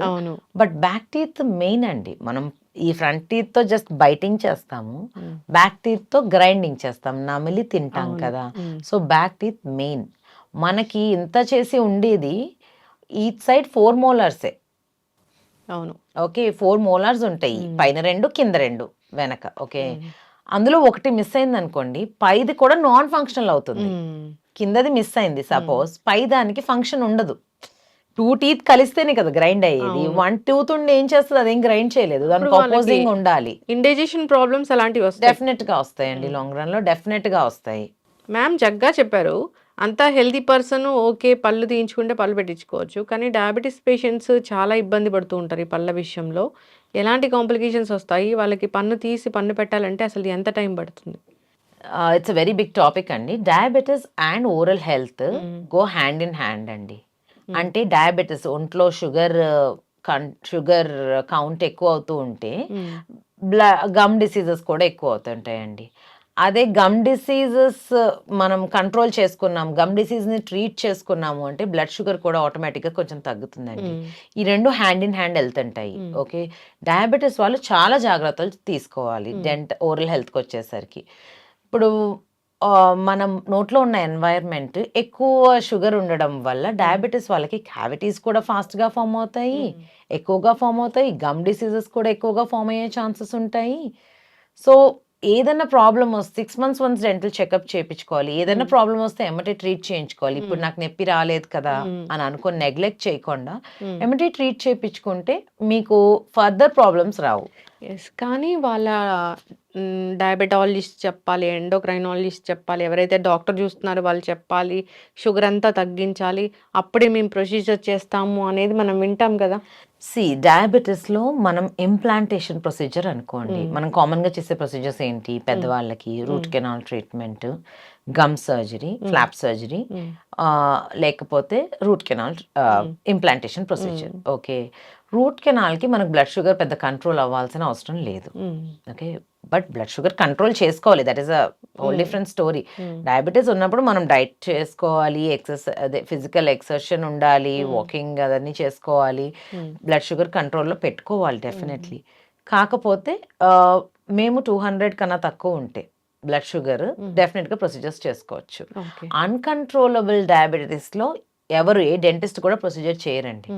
But back teeth main అండి. మనం ఈ ఫ్రంట్ టీత్ తో జస్ట్ బైటింగ్ చేస్తాము, బ్యాక్ టీత్ తో గ్రైండింగ్ చేస్తాం, నమిలి తింటాం కదా. So back teeth main. మనకి ఇంత చేసి ఉండేది ఈచ్ సైడ్ 4 మోలార్సే. అవును. ఓకే, 4 మోలార్స్ ఉంటాయి, పైన 2 కింద 2 వెనక. ఓకే, అందులో ఒకటి మిస్ అయింది అనుకోండి, పైది కూడా నాన్ ఫంక్షనల్ అవుతుంది. కిందది మిస్ అయింది సపోజ్, పై దానికి ఫంక్షన్ ఉండదు. 2 టీత్ కలిస్తేనే కదా గ్రైండ్ అయ్యేది. 1 టూత్ ఉండి ఏం చేస్తుంది, అదేం గ్రైండ్ చేయలేదు, దానికి ఆపోజింగ్ ఉండాలి. ఇండైజెషన్ ప్రాబ్లమ్స్ అలాంటివి వస్తాయి, డెఫినెట్ గా వస్తాయండి, లాంగ్ రన్ లో డెఫినెట్ గా వస్తాయి. మ్యామ్ జగ్గా చెప్పారు, అంతా హెల్తీ పర్సన్ ఓకే పళ్ళు తీయించుకుంటే పళ్ళు పెట్టించుకోవచ్చు, కానీ డయాబెటీస్ పేషెంట్స్ చాలా ఇబ్బంది పడుతూ ఉంటారు ఈ పళ్ళ విషయంలో. ఎలాంటి కాంప్లికేషన్స్ వస్తాయి వాళ్ళకి? పన్ను తీసి పన్ను పెట్టాలంటే అసలు ఎంత టైం పడుతుంది? It's a very big topic అండి. Diabetes and oral health go hand in hand అండి. అంటే డయాబెటీస్ ఒంట్లో షుగర్ కౌంట్ ఎక్కువ అవుతూ ఉంటే గమ్ డిసీజెస్ కూడా ఎక్కువ అవుతుంటాయండి. అదే గమ్ డిసీజెస్ మనం కంట్రోల్ చేసుకున్నాం, గమ్ డిసీజ్ని ట్రీట్ చేసుకున్నాము అంటే బ్లడ్ షుగర్ కూడా ఆటోమేటిక్గా కొంచెం తగ్గుతుందండి. ఈ రెండు హ్యాండ్ ఇన్ హ్యాండ్ వెళ్తుంటాయి. ఓకే, డయాబెటీస్ వాళ్ళు చాలా జాగ్రత్తలు తీసుకోవాలి ఓరల్ హెల్త్కి వచ్చేసరికి. ఇప్పుడు మనం నోట్లో ఉన్న ఎన్వైర్న్మెంట్ ఎక్కువ షుగర్ ఉండడం వల్ల డయాబెటీస్ వాళ్ళకి క్యావిటీస్ కూడా ఫాస్ట్గా ఫామ్ అవుతాయి, ఎక్కువగా ఫామ్ అవుతాయి, గమ్ డిసీజెస్ కూడా ఎక్కువగా ఫామ్ అయ్యే ఛాన్సెస్ ఉంటాయి. సో ఏదైనా ప్రాబ్లం వస్తే 6 months వన్స్ డెంటల్ చెకప్ చేయించుకోవాలి. ఏదైనా ప్రాబ్లం వస్తే ఎమ్మటే ట్రీట్ చేయించుకోవాలి. ఇప్పుడు నాకు నొప్పి రాలేదు కదా అని అనుకొని నెగ్లెక్ట్ చేయకుండా ఎమ్మటే ట్రీట్ చేయించుకుంటే మీకు ఫర్దర్ ప్రాబ్లమ్స్ రావు. ఎస్. కానీ వాళ్ళ డయాబెటాలజిస్ట్ చెప్పాలి, ఎండోక్రైనాలజిస్ట్ చెప్పాలి, ఎవరైతే డాక్టర్ చూస్తున్నారో వాళ్ళు చెప్పాలి, షుగర్ అంతా తగ్గించాలి, అప్పుడే మేము ప్రొసీజర్ చేస్తాము అనేది మనం వింటాం కదా. డయాబెటీస్లో మనం ఇంప్లాంటేషన్ ప్రొసీజర్ అనుకోండి. మనం కామన్గా చేసే ప్రొసీజర్స్ ఏంటి? పెద్దవాళ్ళకి root canal treatment, gum surgery, flap surgery, లేకపోతే root canal implantation procedure. Okay, root కెనాల్కి మనకు బ్లడ్ షుగర్ పెద్ద కంట్రోల్ అవ్వాల్సిన అవసరం లేదు. Okay, but blood sugar control చేసుకోవాలి, that is a whole different story. Diabetes ఉన్నప్పుడు మనం డైట్ చేసుకోవాలి, అదే ఫిజికల్ ఎక్సర్షన్ ఉండాలి, వాకింగ్ అదన్నీ చేసుకోవాలి, బ్లడ్ షుగర్ కంట్రోల్లో పెట్టుకోవాలి డెఫినెట్లీ. కాకపోతే మేము 200 కన్నా తక్కువ ఉంటే బ్లడ్ షుగర్ డెఫినెట్గా ప్రొసీజర్స్ చేసుకోవచ్చు. అన్కంట్రోలబుల్ డయాబెటీస్లో ఎవరు ఏ డెంటిస్ట్ కూడా ప్రొసీజర్ చేయరండి.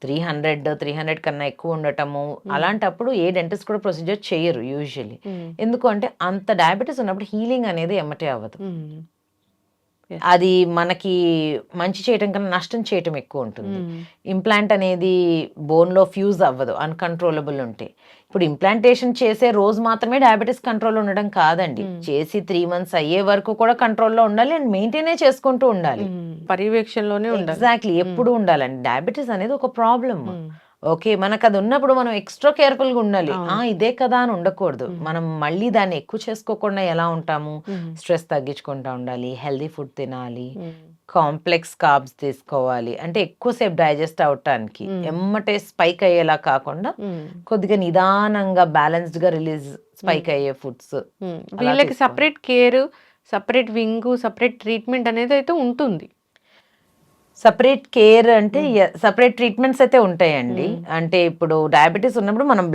300 కన్నా ఎక్కువ ఉండటము అలాంటప్పుడు ఏ డెంటిస్ట్ కూడా ప్రొసీజర్ చేయరు యూజువల్లీ. ఎందుకు అంటే అంత డయాబెటీస్ ఉన్నప్పుడు హీలింగ్ అనేది ఎమ్మటే అవ్వదు. అది మనకి మంచి చేయటం కన్నా నష్టం చేయటం ఎక్కువ ఉంటుంది. ఇంప్లాంట్ అనేది బోన్లో ఫ్యూజ్ అవ్వదు అన్కంట్రోలబుల్ ఉంటే. ఇప్పుడు ఇంప్లాంటేషన్ చేసే రోజు మాత్రమే డయాబెటీస్ కంట్రోల్ ఉండడం కాదండి, చేసి 3 months అయ్యే వరకు కూడా కంట్రోల్లో ఉండాలి అండ్ మెయింటైనే చేసుకుంటూ ఉండాలి, పర్యవేక్షణలోనే ఉండాలి. ఎగ్జాక్ట్లీ, ఎప్పుడు ఉండాలండి. డయాబెటీస్ అనేది ఒక ప్రాబ్లమ్. ఓకే, మనకు అది ఉన్నప్పుడు మనం ఎక్స్ట్రా కేర్ఫుల్గా ఉండాలి. ఇదే కదా అని ఉండకూడదు. మనం మళ్ళీ దాన్ని ఎక్కువ చేసుకోకుండా ఎలా ఉంటాము, స్ట్రెస్ తగ్గించుకుంటూ ఉండాలి, హెల్దీ ఫుడ్ తినాలి, కాంప్లెక్స్ కార్బ్స్ తీసుకోవాలి, అంటే ఎక్కువసేపు డైజెస్ట్ అవటానికి, ఎమ్మటే స్పైక్ అయ్యేలా కాకుండా కొద్దిగా నిదానంగా బ్యాలెన్స్డ్గా స్పైక్ అయ్యే ఫుడ్స్. వీళ్ళకి separate care, separate wing, separate treatment అనేది అయితే ఉంటుంది. సపరేట్ కేర్ అంటే సపరేట్ ట్రీట్మెంట్స్ అయితే ఉంటాయండి. అంటే ఇప్పుడు డయాబెటీస్ ఉన్నప్పుడు మనం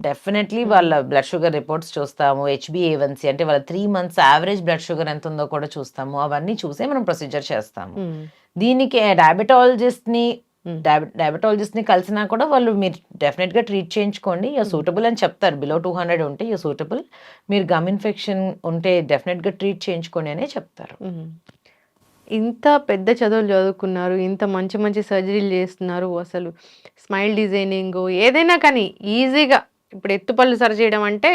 డెఫినెట్లీ వాళ్ళ బ్లడ్ షుగర్ రిపోర్ట్స్ చూస్తాము, HbA1c అంటే వాళ్ళ 3 months యావరేజ్ బ్లడ్ షుగర్ ఎంత ఉందో కూడా చూస్తాము. అవన్నీ చూసే మనం ప్రొసీజర్ చేస్తాము. దీనికి డయాబెటాలజిస్ట్ని కలిసినా కూడా వాళ్ళు మీరు డెఫినెట్గా ట్రీట్ చేయించుకోండి, యూ సూటబుల్ అని చెప్తారు. బిలో 200 ఉంటే యూ సూటబుల్, మీరు గమ్ ఇన్ఫెక్షన్ ఉంటే డెఫినెట్గా ట్రీట్ చేయించుకోండి అనే చెప్తారు. ఇంత పెద్ద చదువులు చదువుకున్నారు, ఇంత మంచి మంచి సర్జరీలు చేస్తున్నారు, అసలు స్మైల్ డిజైనింగ్ ఏదైనా కానీ ఈజీగా ఇప్పుడు ఎత్తుపళ్ళు సరి చేయడం అంటే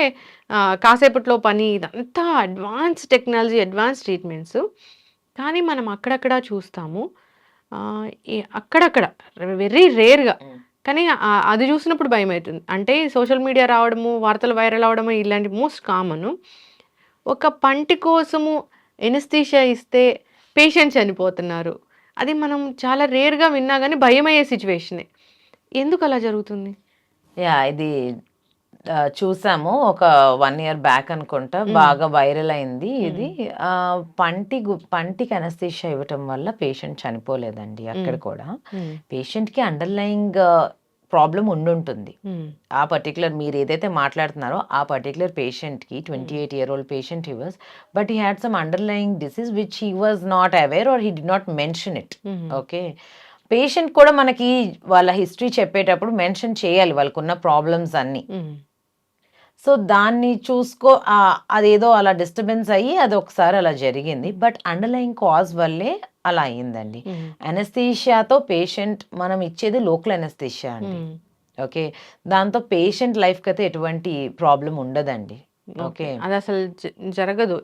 కాసేపట్లో పని, ఇదంతా అడ్వాన్స్ టెక్నాలజీ, అడ్వాన్స్ ట్రీట్మెంట్స్. కానీ మనం అక్కడక్కడ చూస్తాము, అక్కడక్కడ వెరీ రేర్గా, కానీ అది చూసినప్పుడు భయం అవుతుంది. అంటే సోషల్ మీడియా రావడము, వార్తలు వైరల్ అవడము ఇలాంటి మోస్ట్ కామన్. ఒక పంటి కోసము ఎనస్థీషియా ఇస్తే పేషెంట్ చనిపోతున్నారు, అది మనం చాలా రేర్గా విన్నా కానీ భయం అయ్యే సిచ్యువేషనే. ఎందుకు అలా జరుగుతుంది? ఇది చూసాము ఒక 1 year బ్యాక్ అనుకుంటా, బాగా వైరల్ అయింది ఇది. పంటికి అనస్థీషియా ఇవ్వటం వల్ల పేషెంట్ చనిపోలేదండి. అక్కడ కూడా పేషెంట్కి అండర్లయింగ్ ప్రాబ్లం ఉండుంటుంది. ఆ పర్టికులర్ మీరు ఏదైతే మాట్లాడుతున్నారో ఆ పర్టికులర్ పేషెంట్కి 28-year-old patient he was, but he had some underlying disease which he was not aware or he did not mention it. Okay, patient కూడా మనకి వాళ్ళ హిస్టరీ చెప్పేటప్పుడు మెన్షన్ చేయాలి వాళ్ళకున్న ప్రాబ్లమ్స్ అన్నీ. సో దాన్ని అదేదో అలా డిస్టర్బెన్స్ అయ్యి అది ఒకసారి అలా జరిగింది, బట్ అండర్లయింగ్ కాజ్ వల్లే అలా అయ్యిందండి. అనస్థీషియాతో పేషెంట్ మనం ఇచ్చేది లోకల్ అనస్థీషియా అండి. ఓకే, దాంతో పేషెంట్ లైఫ్కి అయితే ఎటువంటి ప్రాబ్లం ఉండదండి. ఓకే, అది అసలు జరగదు,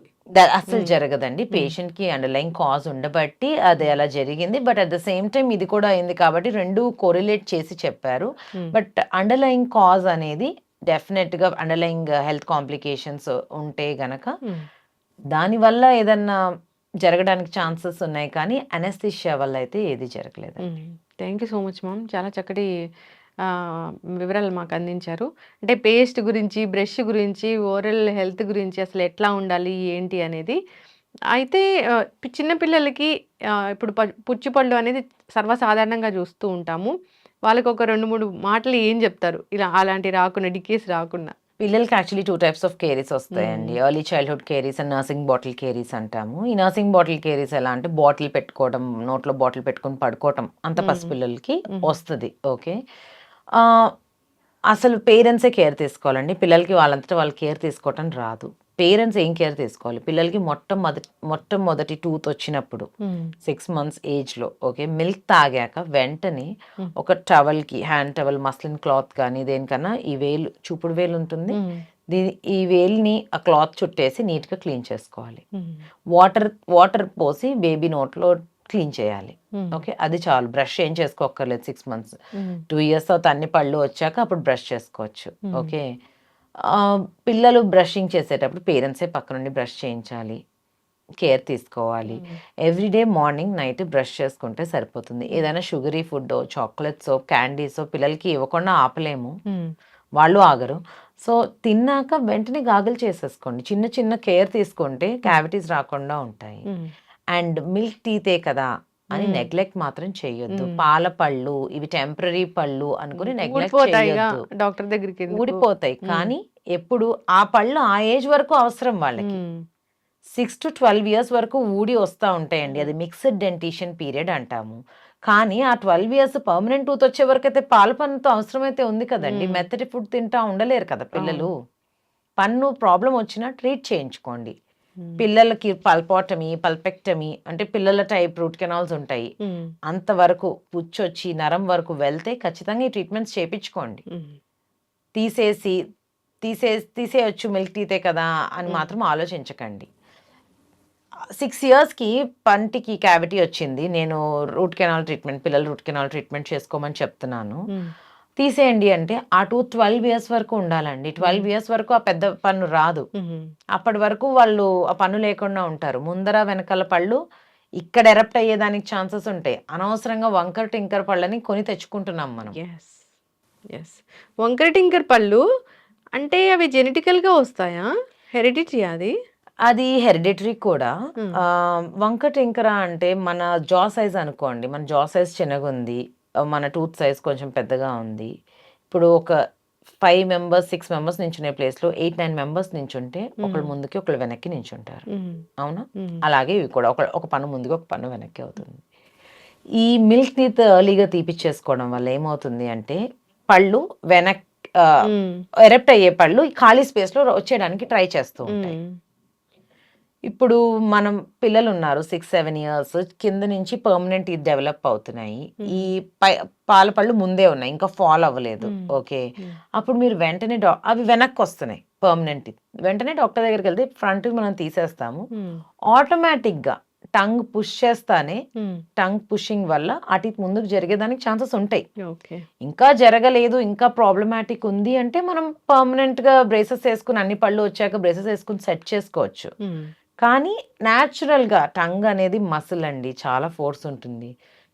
అసలు జరగదండి. పేషెంట్కి అండర్లైన్ కాజ్ ఉండబట్టి అది అలా జరిగింది, but at the same time ఇది కూడా అయింది కాబట్టి రెండు కోరిలేట్ చేసి చెప్పారు. బట్ అండర్లైన్ కాజ్ అనేది డెఫినెట్గా అండర్లైన్ హెల్త్ కాంప్లికేషన్స్ ఉంటే గనక దానివల్ల ఏదన్నా జరగడానికి ఛాన్సెస్ ఉన్నాయి కానీ అనెస్థీషియా వల్ల అయితే ఏది జరగలేదు. Thank you so much ma'am. చాలా చక్కటి వివరాలు మాకు అందించారు. అంటే పేస్ట్ గురించి, బ్రష్ గురించి, ఓరల్ హెల్త్ గురించి అసలు ఎట్లా ఉండాలి, ఏంటి అనేది. అయితే చిన్న పిల్లలకి ఇప్పుడు పుచ్చిపళ్ళు అనేది సర్వసాధారణంగా చూస్తూ ఉంటాము. వాళ్ళకి ఒక 2, 3 మాటలు ఏం చెప్తారు? ఇలా అలాంటి రాకుండా, డికేస్ రాకుండా. పిల్లలకి యాక్చువల్లీ 2 టైప్స్ ఆఫ్ కేరీస్ వస్తాయండి. Early childhood caries and nursing bottle caries అంటాము. ఈ నర్సింగ్ బాటిల్ కేరీస్ ఎలా అంటే బాటిల్ పెట్టుకోవడం, నోట్లో బాటిల్ పెట్టుకొని పడుకోవటం అంత పసిపిల్లలకి వస్తది. ఓకే. అసలు పేరెంట్సే కేర్ తీసుకోవాలండి. పిల్లలకి వాళ్ళంతట వాళ్ళు కేర్ తీసుకోవటం రాదు. పేరెంట్స్ ఏం కేర్ తీసుకోవాలి, పిల్లలకి మొట్టమొదటి టూత్ వచ్చినప్పుడు 6 మంత్స్ ఏజ్‌లో ఓకే, మిల్క్ తాగాక వెంటనే ఒక టవల్‌కి, హ్యాండ్ టవల్, మస్లిన్ క్లాత్ కానీ దేనికన్నా ఈ వేలు, చూపుడు వేలు ఉంటుంది, ఈ వేలుని ఆ క్లాత్ చుట్టేసి నీట్‌గా క్లీన్ చేసుకోవాలి. వాటర్ పోసి బేబీ నోట్లో క్లీన్ చేయాలి. ఓకే, అది చాలు. బ్రష్ ఏం చేసుకోక్కర్లేదు 6 మంత్స్. 2 ఇయర్స్ తర్వాత అన్ని పళ్ళు వచ్చాక అప్పుడు బ్రష్ చేసుకోవచ్చు. ఓకే. పిల్లలు బ్రషింగ్ చేసేటప్పుడు పేరెంట్సే పక్క నుండి బ్రష్ చేయించాలి, కేర్ తీసుకోవాలి. ఎవ్రీడే మార్నింగ్ నైట్ బ్రష్ చేసుకుంటే సరిపోతుంది. ఏదైనా షుగరీ ఫుడ్, చాక్లెట్స్, క్యాండీస్ పిల్లలకి ఇవ్వకుండా ఆపలేము, వాళ్ళు ఆగరు. సో తిన్నాక వెంటనే గాగులు చేసేసుకోండి. చిన్న చిన్న కేర్ తీసుకుంటే క్యావిటీస్ రాకుండా ఉంటాయి. అండ్ మిల్క్ టీతే కదా అని నెగ్లెక్ట్ మాత్రం చేయొద్దు. పాల పళ్ళు ఇవి టెంపరీ పళ్ళు అనుకుని నెగ్లెక్ట్ చేయొద్దు. డాక్టర్ దగ్గరికి ఊడిపోతాయి, కానీ ఎప్పుడు ఆ పళ్ళు ఆ ఏజ్ వరకు అవసరం వాళ్ళకి. 6 to 12 ఇయర్స్ వరకు ఊడి వస్తూ ఉంటాయండి. అది మిక్స్డ్ డెంటిషన్ పీరియడ్ అంటాము. కానీ ఆ 12 ఇయర్స్ పర్మనెంట్ టూత్ వచ్చే వరకు అయితే పాల పన్నుతో అవసరమైతే ఉంది కదండి. మెత్తటి ఫుడ్ తింటా ఉండలేరు కదా పిల్లలు. పన్ను ప్రాబ్లం వచ్చినా ట్రీట్ చేయించుకోండి. పిల్లలకి పల్పాటమీ, పల్పెక్టమీ అంటే పిల్లల టైప్ రూట్ కెనాల్స్ ఉంటాయి. అంతవరకు పుచ్చొచ్చి నరం వరకు వెళ్తే ఖచ్చితంగా ఈ ట్రీట్మెంట్స్ చేయించుకోండి. తీసేయచ్చు మిల్క్ టీతే కదా అని మాత్రం ఆలోచించకండి. 6 ఇయర్స్కి పంటికి క్యావిటీ వచ్చింది, నేను రూట్ కెనాల్ ట్రీట్మెంట్, పిల్లలు రూట్ కెనాల్ ట్రీట్మెంట్ చేసుకోమని చెప్తున్నాను, తీసేయండి అంటే ఆ టూత్ 12 ఇయర్స్ వరకు ఉండాలండి. 12 ఇయర్స్ వరకు ఆ పెద్ద పన్ను రాదు. అప్పటి వరకు వాళ్ళు ఆ పన్ను లేకుండా ఉంటారు. ముందర వెనకాల పళ్ళు ఇక్కడ ఎరప్ట్ అయ్యేదానికి ఛాన్సెస్ ఉంటాయి. అనవసరంగా వంకర టింకర్ పళ్ళని కొని తెచ్చుకుంటున్నాం మనం. వంకర టింకర్ పళ్ళు అంటే అవి జెనెటికల్గా వస్తాయా, హెరిడిటరీ? అది హెరిడిటరీ కూడా. వంకర టింకర అంటే మన జా సైజ్ అనుకోండి, మన జా సైజ్ చిన్నగా ఉంది, మన టూత్ సైజ్ కొంచెం పెద్దగా ఉంది. ఇప్పుడు ఒక 5 మెంబర్స్ 6 మెంబర్స్ నించునే ప్లేస్లో 8-9 మెంబర్స్ నించుంటే ఒకళ్ళు ముందుకి ఒకళ్ళు వెనక్కి నించుంటారు, అవునా? అలాగే ఇవి కూడా ఒక పన్ను ముందుగా ఒక పన్ను వెనక్కి అవుతుంది. ఈ మిల్క్ టీత్ ఎర్లీగా తీపిచ్చేసుకోవడం వల్ల ఏమవుతుంది అంటే పళ్ళు వెనక్ ఎరప్ట్ అయ్యే పళ్ళు ఖాళీ స్పేస్లో వచ్చేయడానికి ట్రై చేస్తూ ఉంటాయి. ఇప్పుడు మనం పిల్లలు ఉన్నారు 6-7 ఇయర్స్, కింద నుంచి పర్మనెంట్ టీత్ డెవలప్ అవుతున్నాయి. ఈ పాల పళ్ళు ముందే ఉన్నాయి, ఇంకా ఫాల్ అవ్వలేదు. ఓకే, అప్పుడు మీరు వెంటనే అవి వెనక్కి వస్తున్నాయి పర్మనెంట్ టీత్, వెంటనే డాక్టర్ దగ్గరికి వెళ్తే ఫ్రంట్ మనం తీసేస్తాము. ఆటోమేటిక్గా టంగ్ పుష్ చేస్తానే, టంగ్ పుషింగ్ వల్ల ఆ టీత్ ముందుకు జరిగేదానికి ఛాన్సెస్ ఉంటాయి. ఇంకా జరగలేదు, ఇంకా ప్రాబ్లమాటిక్ ఉంది అంటే మనం పర్మనెంట్ గా బ్రేసెస్ వేసుకుని, అన్ని పళ్ళు వచ్చాక బ్రేసెస్ వేసుకుని సెట్ చేసుకోవచ్చు. కానీ న్యాచురల్ గా టంగ్ అనేది మసిల్ అండి, చాలా ఫోర్స్ ఉంటుంది.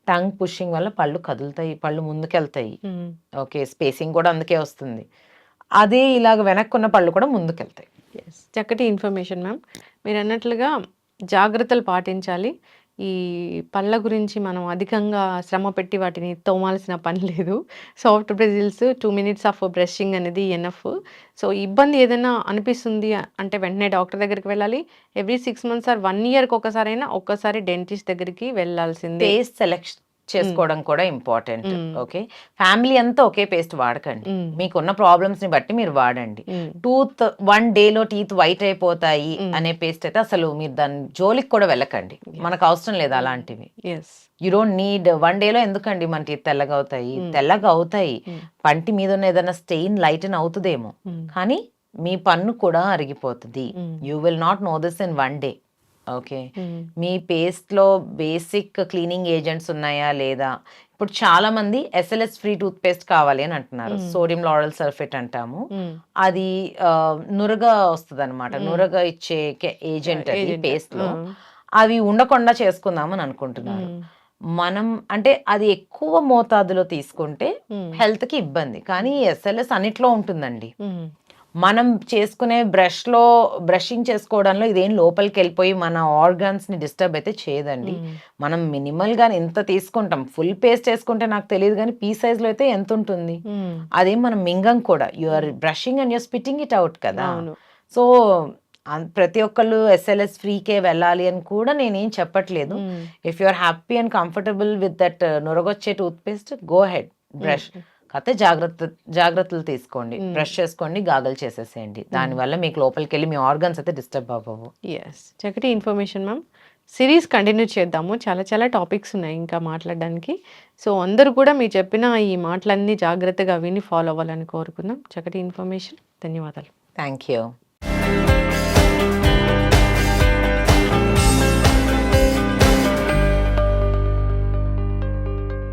టంగ్ పుషింగ్ వల్ల పళ్ళు కదులుతాయి, పళ్ళు ముందుకెళ్తాయి. ఓకే, స్పేసింగ్ కూడా అందుకే వస్తుంది. అదే ఇలాగ వెనక్కున్న పళ్ళు కూడా ముందుకెళ్తాయి. చక్కటి ఇన్ఫర్మేషన్ మ్యామ్. మీరు అన్నట్లుగా జాగ్రత్తలు పాటించాలి. ఈ పళ్ళ గురించి మనం అధికంగా శ్రమ పెట్టి వాటిని తోమాల్సిన పని లేదు. Soft Brussels 2 minutes of brushing అనేది ఎనఫ్. సో ఇబ్బంది ఏదైనా అనిపిస్తుంది అంటే వెంటనే డాక్టర్ దగ్గరికి వెళ్ళాలి. ఎవ్రీ 6 months ఆర్ 1 yearకి ఒక్కసారి డెంటిస్ట్ దగ్గరికి వెళ్ళాల్సిందే. పేస్ట్ సెలెక్ట్ చేసుకోవడం కూడా ఇంపార్టెంట్. ఓకే, ఫ్యామిలీ అంతా ఒకే పేస్ట్ వాడకండి, మీకున్న ప్రాబ్లమ్స్ ని బట్టి మీరు వాడండి. టూత్ 1 డేలో టీత్ వైట్ అయిపోతాయి అనే పేస్ట్ అయితే అసలు మీరు దాని జోలికి కూడా వెళ్ళకండి, మనకు అవసరం లేదు అలాంటివి. You don't need. 1 డేలో ఎందుకండి మన టీత్ తెల్లగా అవుతాయి, పంటి మీద ఉన్న ఏదైనా స్టెయిన్ లైటన్ అవుతుందేమో, కానీ మీ పన్ను కూడా అరిగిపోతుంది. You will not know this in 1 day. Okay, మీ పేస్ట్లో బేసిక్ క్లీనింగ్ ఏజెంట్స్ ఉన్నాయా లేదా, ఇప్పుడు చాలా మంది ఎస్ఎల్ఎస్ ఫ్రీ టూత్ పేస్ట్ కావాలి అని అంటున్నారు. సోడియం లారల్ సల్ఫేట్ అంటాము. అది నురగ వస్తుంది అనమాట. నురగ ఇచ్చే ఏజెంట్ అది పేస్ట్ లో. అవి ఉండకుండా చేసుకుందామని అనుకుంటున్నారు. మనం అంటే అది ఎక్కువ మోతాదులో తీసుకుంటే హెల్త్ కి ఇబ్బంది, కానీ ఎస్ఎల్ఎస్ అన్నిట్లో ఉంటుందండి. మనం చేసుకునే బ్రషింగ్ చేసుకోవడంలో ఇదేం లోపలికి వెళ్ళిపోయి మన ఆర్గాన్స్ ని డిస్టర్బ్ అయితే చేయదండి. మనం మినిమల్ గా ఎంత తీసుకుంటాం, ఫుల్ పేస్ట్ వేసుకుంటే నాకు తెలియదు, కానీ పీ సైజ్ లో అయితే ఎంత ఉంటుంది, అదేం మనం మింగం కూడా. You are brushing and you're spitting it out కదా. సో ప్రతి ఒక్కళ్ళు ఎస్ఎల్ఎస్ ఫ్రీకే వెళ్ళాలి అని కూడా నేనేం చెప్పట్లేదు. If you are happy and comfortable with that నురగొచ్చే toothpaste, go ahead brush. కాకపోతే జాగ్రత్తలు తీసుకోండి, బ్రష్ చేసుకోండి, గాగల్ చేసేసేయండి. దానివల్ల మీకు లోపలికి వెళ్ళి మీ ఆర్గన్స్ అయితే డిస్టర్బ్ అవ్వవు. ఎస్, చక్కటి ఇన్ఫర్మేషన్ మ్యామ్. సిరీస్ కంటిన్యూ చేద్దాము, చాలా చాలా టాపిక్స్ ఉన్నాయి ఇంకా మాట్లాడడానికి. సో అందరూ కూడా మీరు చెప్పిన ఈ మాటలన్నీ జాగ్రత్తగా విని ఫాలో అవ్వాలని కోరుకుందాం. చక్కటి ఇన్ఫర్మేషన్, ధన్యవాదాలు. Thank you.